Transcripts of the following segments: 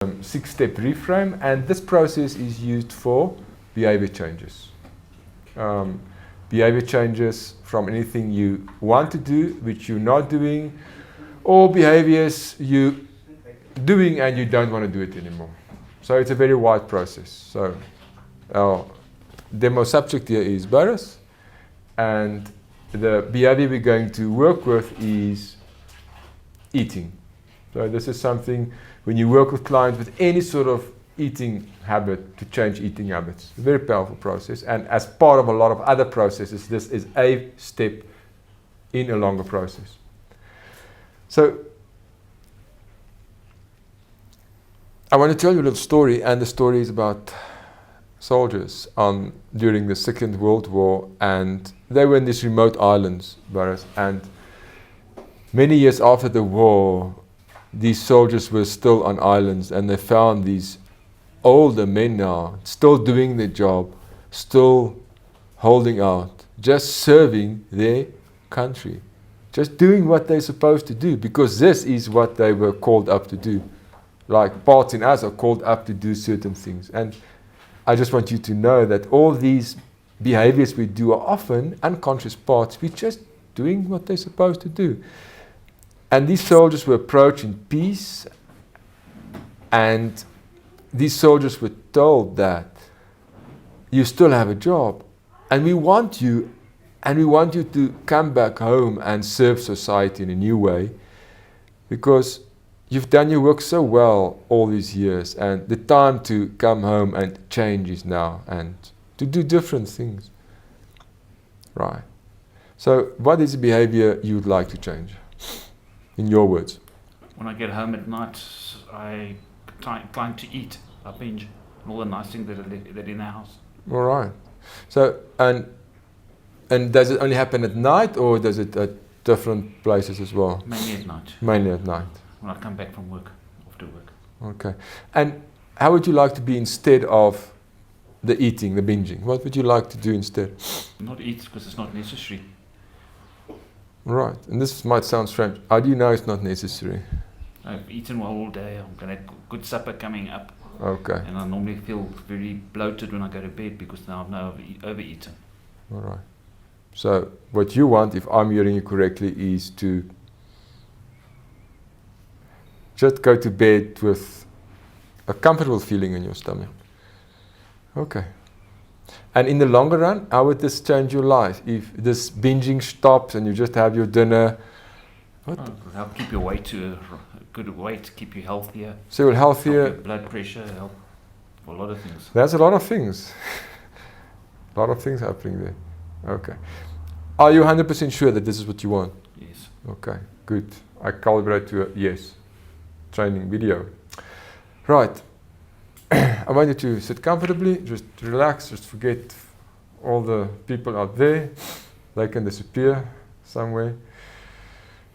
6-step reframe, and this process is used for behavior changes. Behavior changes from anything you want to do, which you're not doing, or behaviors you're doing and you don't want to do it anymore. So it's a very wide process. So our demo subject here is Boris, and the behavior we're going to work with is eating. So this is something when you work with clients with any sort of eating habit, to change eating habits. A very powerful process, and as part of a lot of other processes, this is a step in a longer process. So I want to tell you a little story, and the story is about soldiers during the Second World War, and they were in these remote islands, Boris, and many years after the war, these soldiers were still on islands, and they found these older men now, still doing their job, still holding out, just serving their country, just doing what they're supposed to do, because this is what they were called up to do. Like parts in us are called up to do certain things. And I just want you to know that all these behaviors we do are often unconscious parts. We're just doing what they're supposed to do. And these soldiers were approached in peace, and these soldiers were told that you still have a job, and we want you to come back home and serve society in a new way, because you've done your work so well all these years, and the time to come home and change is now, and to do different things. Right. So what is the behavior you would like to change? In your words. When I get home at night, I trying to eat. I binge and all the nice things that are in the house. All right. So and does it only happen at night, or does it at different places as well? Mainly at night. Mainly at night. When I come back from work, after work. Okay. And how would you like to be instead of the eating, the binging? What would you like to do instead? Not eat, because it's not necessary. Right, and this might sound strange. How do you know it's not necessary? I've eaten well all day. I'm going to have good supper coming up. Okay. And I normally feel very bloated when I go to bed, because now I've now overeaten. All right. So what you want, if I'm hearing you correctly, is to just go to bed with a comfortable feeling in your stomach. Okay. And in the longer run, how would this change your life? If this binging stops and you just have your dinner, what? It'll help keep your weight to a good weight, keep you healthier. So you're healthier. Help your blood pressure, help for a lot of things. There's a lot of things. A lot of things happening there. Okay. Are you 100% sure that this is what you want? Yes. Okay, good. I calibrate to a yes. Training video. Right. I want you to sit comfortably, just relax, just forget all the people out there. They can disappear somewhere.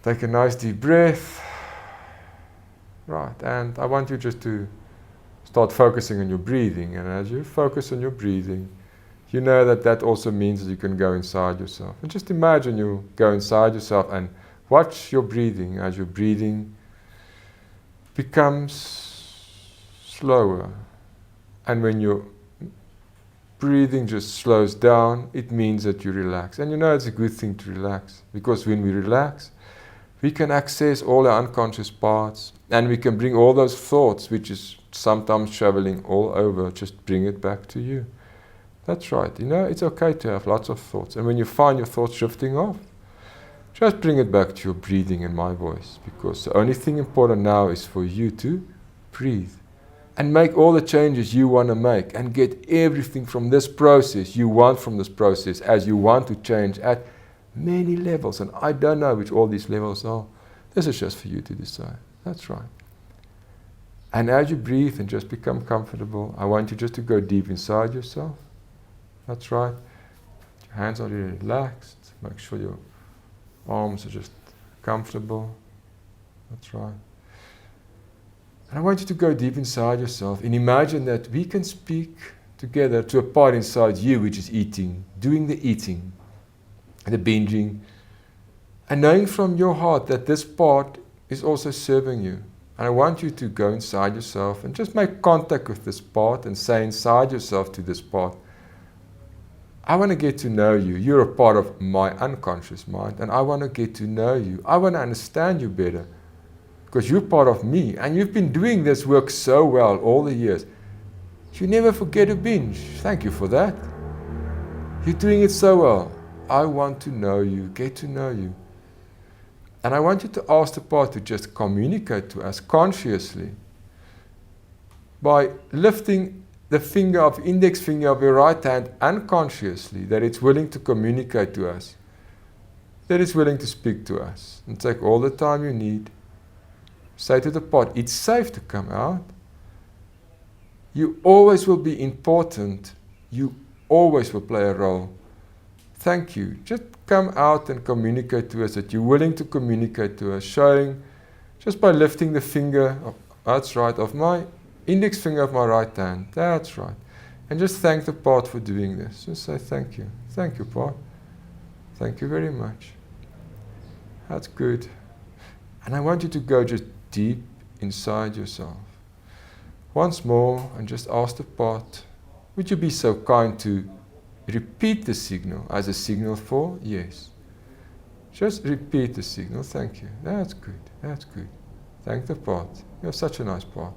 Take a nice deep breath. Right, and I want you just to start focusing on your breathing. And as you focus on your breathing, you know that that also means that you can go inside yourself. And just imagine you go inside yourself and watch your breathing as your breathing becomes slower. And when your breathing just slows down, it means that you relax. And you know it's a good thing to relax, because when we relax, we can access all our unconscious parts, and we can bring all those thoughts, which is sometimes traveling all over, just bring it back to you. That's right. You know, it's okay to have lots of thoughts. And when you find your thoughts drifting off, just bring it back to your breathing and my voice, because the only thing important now is for you to breathe. And make all the changes you want to make, and get everything from this process you want from this process, as you want to change at many levels. And I don't know which all these levels are. This is just for you to decide. That's right. And as you breathe and just become comfortable, I want you just to go deep inside yourself. That's right. Your hands are really relaxed. Make sure your arms are just comfortable. That's right. And I want you to go deep inside yourself and imagine that we can speak together to a part inside you which is eating, doing the eating, the binging, and knowing from your heart that this part is also serving you. And I want you to go inside yourself and just make contact with this part and say inside yourself to this part, I want to get to know you. You're a part of my unconscious mind, and I want to get to know you. I want to understand you better because you're part of me, and you've been doing this work so well all the years. You never forget a binge. Thank you for that. You're doing it so well. I want to know you, get to know you. And I want you to ask the part to just communicate to us consciously by lifting the index finger of your right hand unconsciously, that it's willing to communicate to us, that it's willing to speak to us. And take all the time you need. Say to the part, it's safe to come out. You always will be important. You always will play a role. Thank you. Just come out and communicate to us that you're willing to communicate to us, showing just by lifting the finger, that's right, of my index finger of my right hand. That's right. And just thank the part for doing this. Just say thank you. Thank you, part. Thank you very much. That's good. And I want you to go just deep inside yourself. Once more, and just ask the part, would you be so kind to repeat the signal as a signal for yes? Just repeat the signal. Thank you. That's good. That's good. Thank the part. You're such a nice part.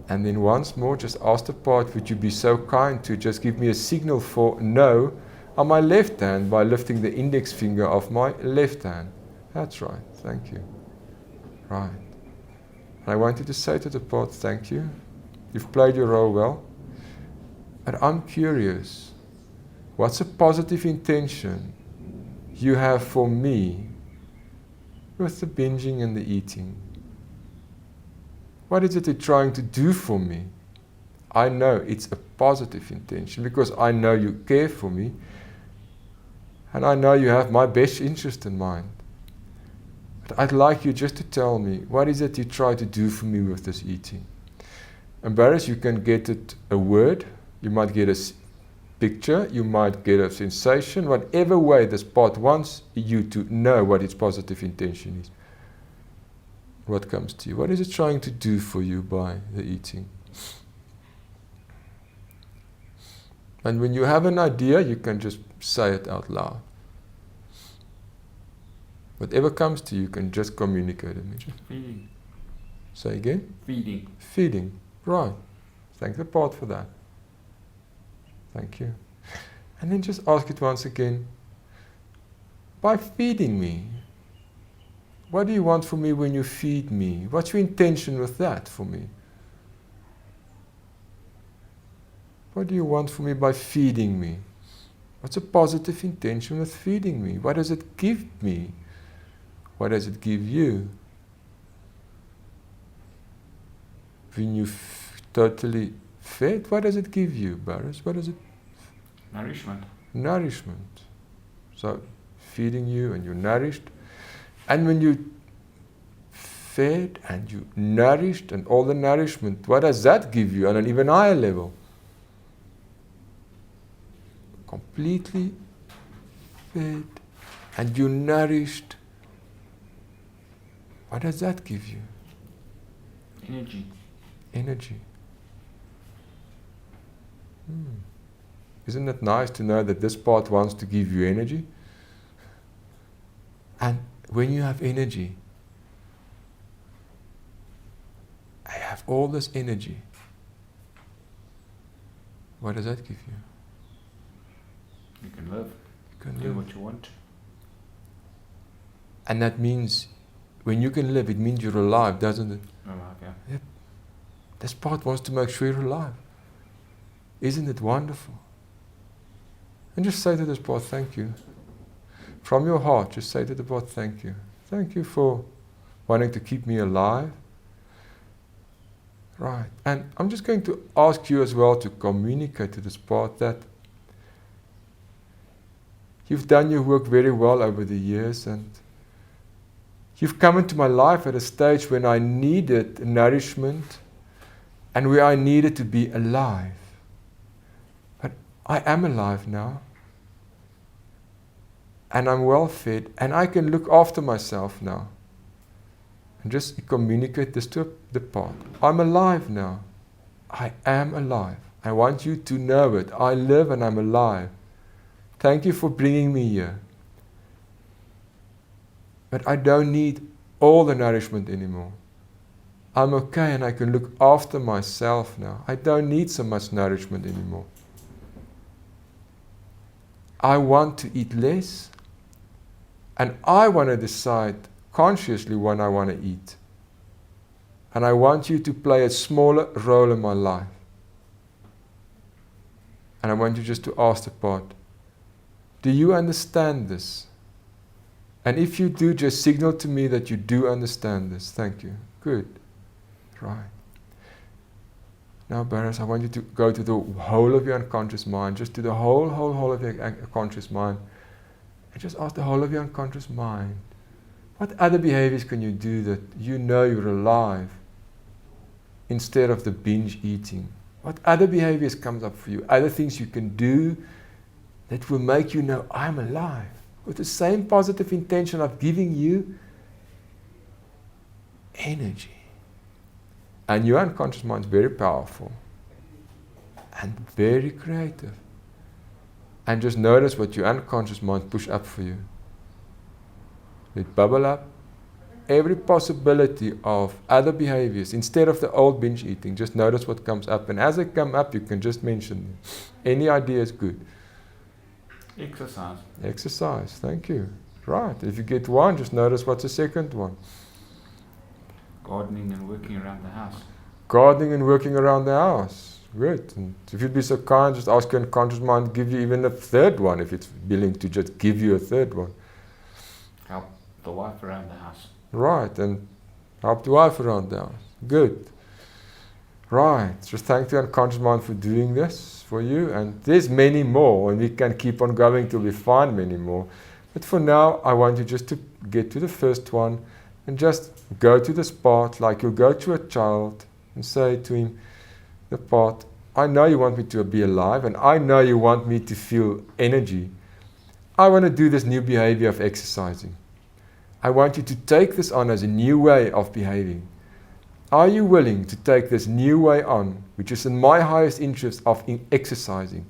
And then once more, just ask the part, would you be so kind to just give me a signal for no on my left hand by lifting the index finger of my left hand? That's right. Thank you. Right. And I want you to say to the part, thank you. You've played your role well. But I'm curious, what's a positive intention you have for me with the binging and the eating? What is it you're trying to do for me? I know it's a positive intention because I know you care for me and I know you have my best interest in mind. But I'd like you just to tell me, what is it you try to do for me with this eating? Embarrassed, you can get it a word, you might get a picture, you might get a sensation, whatever way this part wants you to know what its positive intention is. What comes to you? What is it trying to do for you by the eating? And when you have an idea, you can just say it out loud. Whatever comes to you, you can just communicate it. Feeding. Say again? Feeding. Feeding. Right. Thank the part for that. Thank you. And then just ask it once again. By feeding me, what do you want from me when you feed me? What's your intention with that for me? What do you want from me by feeding me? What's a positive intention with feeding me? What does it give me? What does it give you? When you totally fed, what does it give you, Boris? What does it? Nourishment. Nourishment. So, feeding you and you're nourished. And when you fed and you nourished and all the nourishment, what does that give you on an even higher level? Completely fed and you nourished. What does that give you? Energy. Energy. Isn't it nice to know that this part wants to give you energy? And when you have energy, I have all this energy. What does that give you? You can live. You can Do live. what you want. And that means, when you can live, it means you're alive, doesn't it? Alive, yeah. Yep. This part wants to make sure you're alive. Isn't it wonderful? And just say to this part, thank you. From your heart, just say to the part, thank you. Thank you for wanting to keep me alive. Right. And I'm just going to ask you as well to communicate to this part that you've done your work very well over the years, and you've come into my life at a stage when I needed nourishment and where I needed to be alive. But I am alive now. And I'm well fed, and I can look after myself now. And just communicate this to the part. I'm alive now. I am alive. I want you to know it. I live and I'm alive. Thank you for bringing me here. But I don't need all the nourishment anymore. I'm okay and I can look after myself now. I don't need so much nourishment anymore. I want to eat less, and I want to decide consciously when I want to eat. And I want you to play a smaller role in my life. And I want you just to ask the part, do you understand this? And if you do, just signal to me that you do understand this. Thank you. Good. Right. Now, Barris, I want you to go to the whole of your unconscious mind, just to the whole of your conscious mind, and just ask the whole of your unconscious mind, what other behaviors can you do that you know you're alive instead of the binge eating? What other behaviors comes up for you? Other things you can do that will make you know, I'm alive, with the same positive intention of giving you energy. And your unconscious mind is very powerful and very creative. And just notice what your unconscious mind push up for you. Let bubble up every possibility of other behaviors instead of the old binge eating. Just notice what comes up, and as they come up, you can just mention them. Any idea is good. Exercise. Exercise, thank you. Right, if you get one, just notice what's the second one. Gardening and working around the house. Gardening and working around the house. Good. And if you'd be so kind, just ask your unconscious mind to give you even a third one, if it's willing to just give you a third one. Help the wife around the house. Right, and help the wife around the house. Good. Right, just thank the unconscious mind for doing this for you. And there's many more, and we can keep on going till we find many more. But for now, I want you just to get to the first one and just go to this part like you'll go to a child and say to him, the part, I know you want me to be alive, and I know you want me to feel energy. I want to do this new behavior of exercising. I want you to take this on as a new way of behaving. Are you willing to take this new way on, which is in my highest interest of exercising?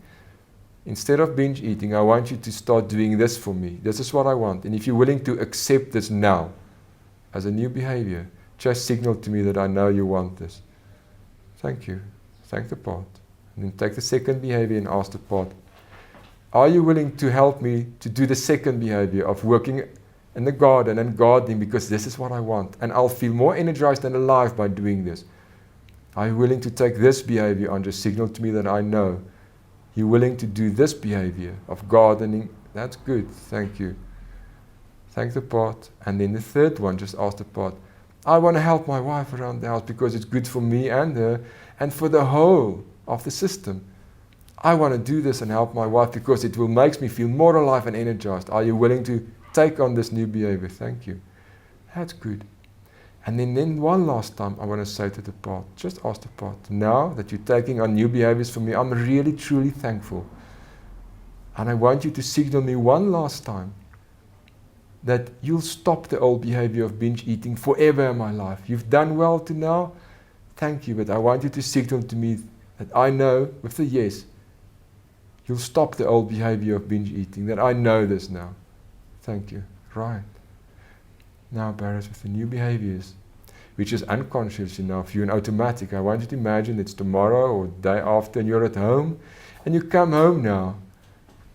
Instead of binge eating, I want you to start doing this for me. This is what I want. And if you're willing to accept this now as a new behavior, just signal to me that I know you want this. Thank you. Thank the part. And then take the second behavior and ask the part, are you willing to help me to do the second behavior of working in the garden and gardening, because this is what I want, and I'll feel more energized and alive by doing this. Are you willing to take this behavior on? Just signal to me that I know you're willing to do this behavior of gardening. That's good. Thank you. Thank the part. And then the third one, just ask the part, I want to help my wife around the house because it's good for me and her and for the whole of the system. I want to do this and help my wife because it will make me feel more alive and energized. Are you willing to take on this new behavior? Thank you. That's good. And then one last time I want to say to the part, just ask the part, now that you're taking on new behaviors for me, I'm really truly thankful. And I want you to signal me one last time that you'll stop the old behavior of binge eating forever in my life. You've done well to now, thank you, but I want you to signal to me that I know with a yes, you'll stop the old behavior of binge eating, that I know this now. Thank you. Right. Now, Barris, with the new behaviors, which is unconscious enough, you're in automatic. I want you to imagine it's tomorrow or day after and you're at home and you come home now.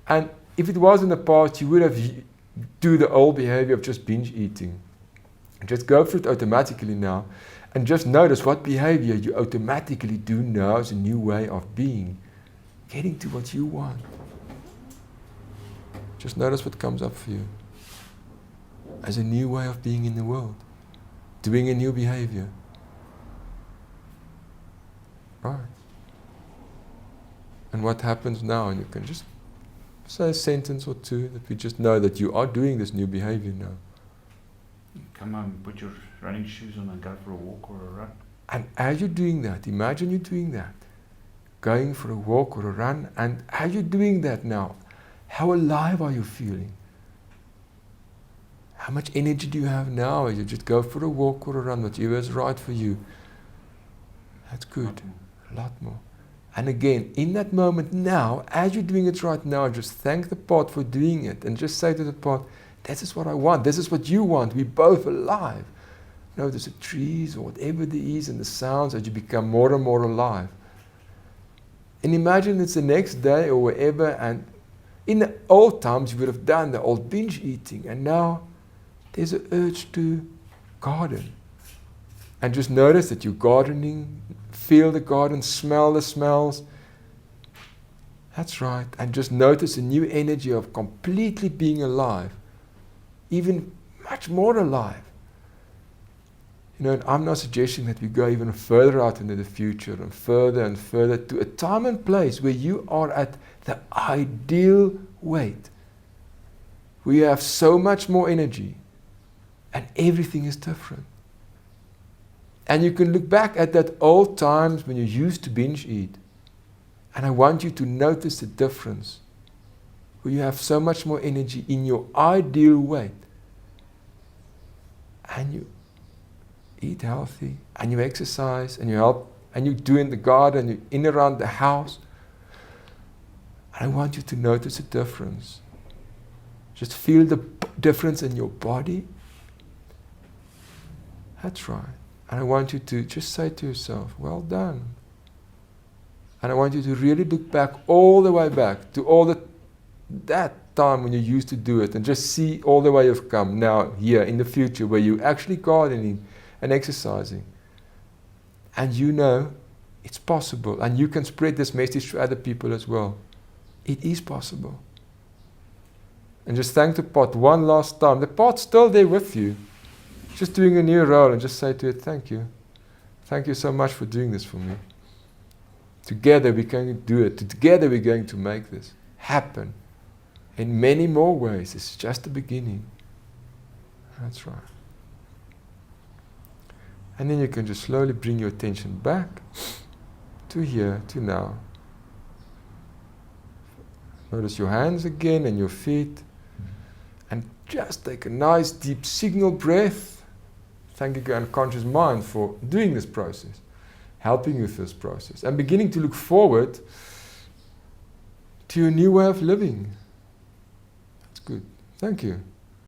And if it was in the past, you would have do the old behavior of just binge eating. Just go through it automatically now and just notice what behavior you automatically do now as a new way of being, getting to what you want. Just notice what comes up for you as a new way of being in the world, doing a new behavior. Right. And what happens now? And you can just say a sentence or two that we just know that you are doing this new behavior now. Come home, put your running shoes on and go for a walk or a run. And as you're doing that, imagine you're doing that, going for a walk or a run, and as you're doing that now, how alive are you feeling? How much energy do you have now as you just go for a walk or a run, whatever is right for you? That's good. A lot more. And again, in that moment now, as you're doing it right now, just thank the pot for doing it and just say to the pot, this is what I want, this is what you want, we're both alive. Notice the trees or whatever there is and the sounds as you become more and more alive. And imagine it's the next day or wherever, and in the old times you would have done the old binge eating, and now there's an urge to garden. And just notice that you're gardening, feel the garden, smell the smells. That's right. And just notice a new energy of completely being alive, even much more alive. You know, and I'm not suggesting that we go even further out into the future and further to a time and place where you are at the ideal weight, where you have so much more energy and everything is different. And you can look back at that old times when you used to binge eat. And I want you to notice the difference, where you have so much more energy in your ideal weight. And you eat healthy, and you exercise, and you help, and you do in the garden, you in around the house. And I want you to notice the difference. Just feel the difference in your body. That's right. And I want you to just say to yourself, well done. And I want you to really look back, all the way back, to that time when you used to do it, and just see all the way you've come now, here, in the future, where you're actually gardening and exercising. And you know it's possible, and you can spread this message to other people as well. It is possible. And just thank the pot one last time. The pot's still there with you. Just doing a new role, and just say to it, thank you. Thank you so much for doing this for me. Together we're going to do it. Together we're going to make this happen in many more ways. It's just the beginning. That's right. And then you can just slowly bring your attention back to here, to now. Notice your hands again and your feet. And just take a nice deep signal breath. Thank your unconscious mind for doing this process, helping you with this process, and beginning to look forward to your new way of living. That's good. Thank you.